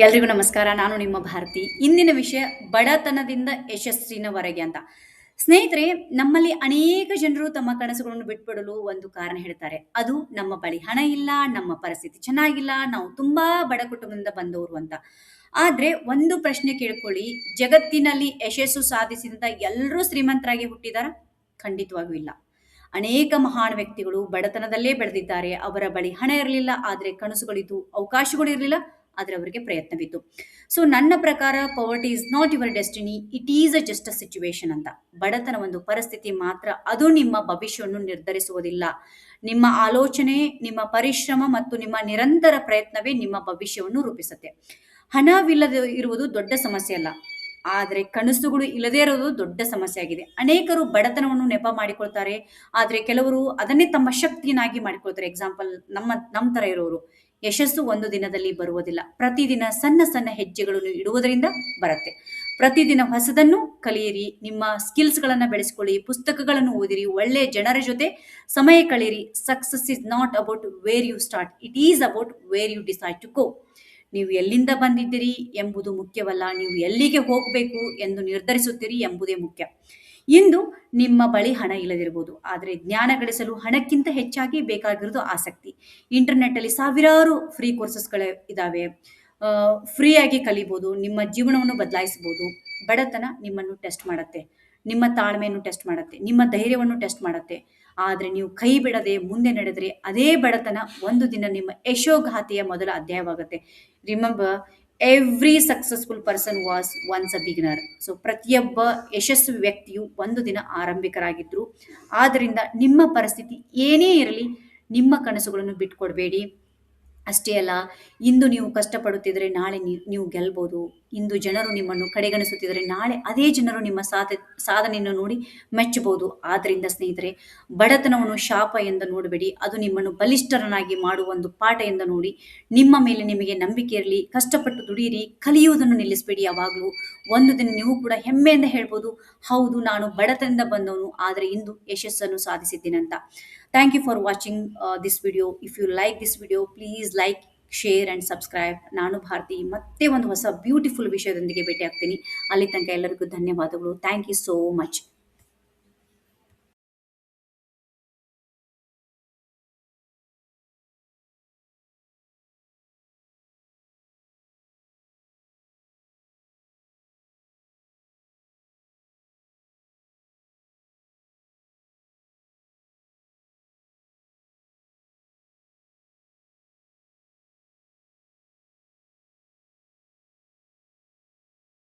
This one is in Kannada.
ಎಲ್ರಿಗೂ ನಮಸ್ಕಾರ. ನಾನು ನಿಮ್ಮ ಭಾರತಿ. ಇಂದಿನ ವಿಷಯ ಬಡತನದಿಂದ ಯಶಸ್ಸಿನವರೆಗೆ ಅಂತ. ಸ್ನೇಹಿತರೆ, ನಮ್ಮಲ್ಲಿ ಅನೇಕ ಜನರು ತಮ್ಮ ಕನಸುಗಳನ್ನು ಬಿಟ್ಬಿಡಲು ಒಂದು ಕಾರಣ ಹೇಳ್ತಾರೆ. ಅದು ನಮ್ಮ ಬಳಿ ಹಣ ಇಲ್ಲ, ನಮ್ಮ ಪರಿಸ್ಥಿತಿ ಚೆನ್ನಾಗಿಲ್ಲ, ನಾವು ತುಂಬಾ ಬಡ ಕುಟುಂಬದಿಂದ ಬಂದವರು ಅಂತ. ಆದ್ರೆ ಒಂದು ಪ್ರಶ್ನೆ ಕೇಳ್ಕೊಳ್ಳಿ, ಜಗತ್ತಿನಲ್ಲಿ ಯಶಸ್ಸು ಸಾಧಿಸಿದಂತ ಎಲ್ಲರೂ ಶ್ರೀಮಂತರಾಗಿ ಹುಟ್ಟಿದಾರ? ಖಂಡಿತವಾಗಿಯೂ ಇಲ್ಲ. ಅನೇಕ ಮಹಾನ್ ವ್ಯಕ್ತಿಗಳು ಬಡತನದಲ್ಲೇ ಬೆಳೆದಿದ್ದಾರೆ. ಅವರ ಬಳಿ ಹಣ ಇರಲಿಲ್ಲ, ಆದ್ರೆ ಕನಸುಗಳಿದ್ದು, ಅವಕಾಶಗಳು ಇರಲಿಲ್ಲ, ಆದ್ರೆ ಅವರಿಗೆ ಪ್ರಯತ್ನವಿತ್ತು. ಸೊ ನನ್ನ ಪ್ರಕಾರ ಪವರ್ಟಿ is not your destiny, it is a just a situation ಅಂತ. ಬಡತನ ಒಂದು ಪರಿಸ್ಥಿತಿ ಮಾತ್ರ, ಅದು ನಿಮ್ಮ ಭವಿಷ್ಯವನ್ನು ನಿರ್ಧರಿಸುವುದಿಲ್ಲ. ನಿಮ್ಮ ಆಲೋಚನೆ, ನಿಮ್ಮ ಪರಿಶ್ರಮ ಮತ್ತು ನಿಮ್ಮ ನಿರಂತರ ಪ್ರಯತ್ನವೇ ನಿಮ್ಮ ಭವಿಷ್ಯವನ್ನು ರೂಪಿಸುತ್ತೆ. ಹಣವಿಲ್ಲದೆ ಇರುವುದು ದೊಡ್ಡ ಸಮಸ್ಯೆ ಅಲ್ಲ, ಆದ್ರೆ ಕನಸುಗಳು ಇಲ್ಲದೇ ಇರೋದು ದೊಡ್ಡ ಸಮಸ್ಯೆ ಆಗಿದೆ. ಅನೇಕರು ಬಡತನವನ್ನು ನೆಪ ಮಾಡಿಕೊಳ್ತಾರೆ, ಆದ್ರೆ ಕೆಲವರು ಅದನ್ನೇ ತಮ್ಮ ಶಕ್ತಿಯನ್ನಾಗಿ ಮಾಡಿಕೊಳ್ತಾರೆ. ಎಕ್ಸಾಂಪಲ್, ನಮ್ಮ ತರ ಇರೋರು. ಯಶಸ್ಸು ಒಂದು ದಿನದಲ್ಲಿ ಬರುವುದಿಲ್ಲ. ಪ್ರತಿದಿನ ಸಣ್ಣ ಸಣ್ಣ ಹೆಜ್ಜೆಗಳನ್ನು ಇಡುವುದರಿಂದ ಬರುತ್ತೆ. ಪ್ರತಿದಿನ ಹೊಸದನ್ನು ಕಲಿಯಿರಿ, ನಿಮ್ಮ ಸ್ಕಿಲ್ಸ್ ಗಳನ್ನ ಬೆಳೆಸ್ಕೊಳ್ಳಿ, ಪುಸ್ತಕಗಳನ್ನು ಓದಿರಿ, ಒಳ್ಳೆ ಜನರ ಜೊತೆ ಸಮಯ ಕಳೆಯಿರಿ. Success is not about where you start, it is about where you decide to go. ನೀವು ಎಲ್ಲಿಂದ ಬಂದಿದ್ದೀರಿ ಎಂಬುದು ಮುಖ್ಯವಲ್ಲ, ನೀವು ಎಲ್ಲಿಗೆ ಹೋಗಬೇಕು ಎಂದು ನಿರ್ಧರಿಸುತ್ತೀರಿ ಎಂಬುದೇ ಮುಖ್ಯ. ಇಂದು ನಿಮ್ಮ ಬಳಿ ಹಣ ಇಲ್ಲದಿರಬಹುದು, ಆದರೆ ಜ್ಞಾನ ಗಳಿಸಲು ಹಣಕ್ಕಿಂತ ಹೆಚ್ಚಾಗಿ ಬೇಕಾಗಿರೋದು ಆಸಕ್ತಿ. ಇಂಟರ್ನೆಟ್ ಅಲ್ಲಿ ಸಾವಿರಾರು ಫ್ರೀ ಕೋರ್ಸಸ್ಗಳು ಇದಾವೆ. ಫ್ರೀ ಆಗಿ ಕಲಿಬಹುದು, ನಿಮ್ಮ ಜೀವನವನ್ನು ಬದಲಾಯಿಸಬಹುದು. ಬಡತನ ನಿಮ್ಮನ್ನು ಟೆಸ್ಟ್ ಮಾಡುತ್ತೆ, ನಿಮ್ಮ ತಾಳ್ಮೆಯನ್ನು ಟೆಸ್ಟ್ ಮಾಡುತ್ತೆ, ನಿಮ್ಮ ಧೈರ್ಯವನ್ನು ಟೆಸ್ಟ್ ಮಾಡುತ್ತೆ. ಆದ್ರೆ ನೀವು ಕೈ ಬಿಡದೆ ಮುಂದೆ ನಡೆದರೆ ಅದೇ ಬಡತನ ಒಂದು ದಿನ ನಿಮ್ಮ ಯಶೋಗಾಥೆಯ ಮೊದಲ ಅಧ್ಯಾಯವಾಗುತ್ತೆ. Remember, every successful person was once a beginner. So ಪ್ರತಿಯೊಬ್ಬ ಯಶಸ್ವಿ ವ್ಯಕ್ತಿಯು ಒಂದು ದಿನ ಆರಂಭಿಕರಾಗಿದ್ರು. ಆದ್ದರಿಂದ ನಿಮ್ಮ ಪರಿಸ್ಥಿತಿ ಏನೇ ಇರಲಿ, ನಿಮ್ಮ ಕನಸುಗಳನ್ನು ಬಿಟ್ಕೊಡ್ಬೇಡಿ. ಅಷ್ಟೇ ಅಲ್ಲ, ಇಂದು ನೀವು ಕಷ್ಟಪಡುತ್ತಿದ್ರೆ ನಾಳೆ ನೀವು ಗೆಲ್ಬಹುದು. ಇಂದು ಜನರು ನಿಮ್ಮನ್ನು ಕಡೆಗಣಿಸುತ್ತಿದ್ರೆ ನಾಳೆ ಅದೇ ಜನರು ನಿಮ್ಮ ಸಾಧನೆಯನ್ನು ನೋಡಿ ಮೆಚ್ಚಬಹುದು. ಆದ್ರಿಂದ ಸ್ನೇಹಿತರೆ, ಬಡತನವನ್ನು ಶಾಪ ಎಂದು ನೋಡಬೇಡಿ, ಅದು ನಿಮ್ಮನ್ನು ಬಲಿಷ್ಠರನ್ನಾಗಿ ಮಾಡುವ ಒಂದು ಪಾಠ ಎಂದು ನೋಡಿ. ನಿಮ್ಮ ಮೇಲೆ ನಿಮಗೆ ನಂಬಿಕೆ ಇರಲಿ, ಕಷ್ಟಪಟ್ಟು ದುಡಿಯಿರಿ, ಕಲಿಯುವುದನ್ನು ನಿಲ್ಲಿಸಬೇಡಿ. ಯಾವಾಗಲೂ ಒಂದು ದಿನ ನೀವು ಕೂಡ ಹೆಮ್ಮೆಯಿಂದ ಹೇಳ್ಬೋದು, ಹೌದು ನಾನು ಬಡತನದಿಂದ ಬಂದವನು, ಆದರೆ ಇಂದು ಯಶಸ್ಸನ್ನು ಸಾಧಿಸಿದ್ದೇನೆ ಅಂತ. Thank you for watching this video. If you like this video, please like, share and subscribe. ನಾನು ಭಾರತಿ, ಮತ್ತೆ ಒಂದು ಹೊಸ ಬ್ಯೂಟಿಫುಲ್ ವಿಷಯದೊಂದಿಗೆ ಭೇಟಿ ಆಗ್ತೀನಿ. ಅಲ್ಲಿ ತನಕ ಎಲ್ಲರಿಗೂ ಧನ್ಯವಾದಗಳು. Thank you so much.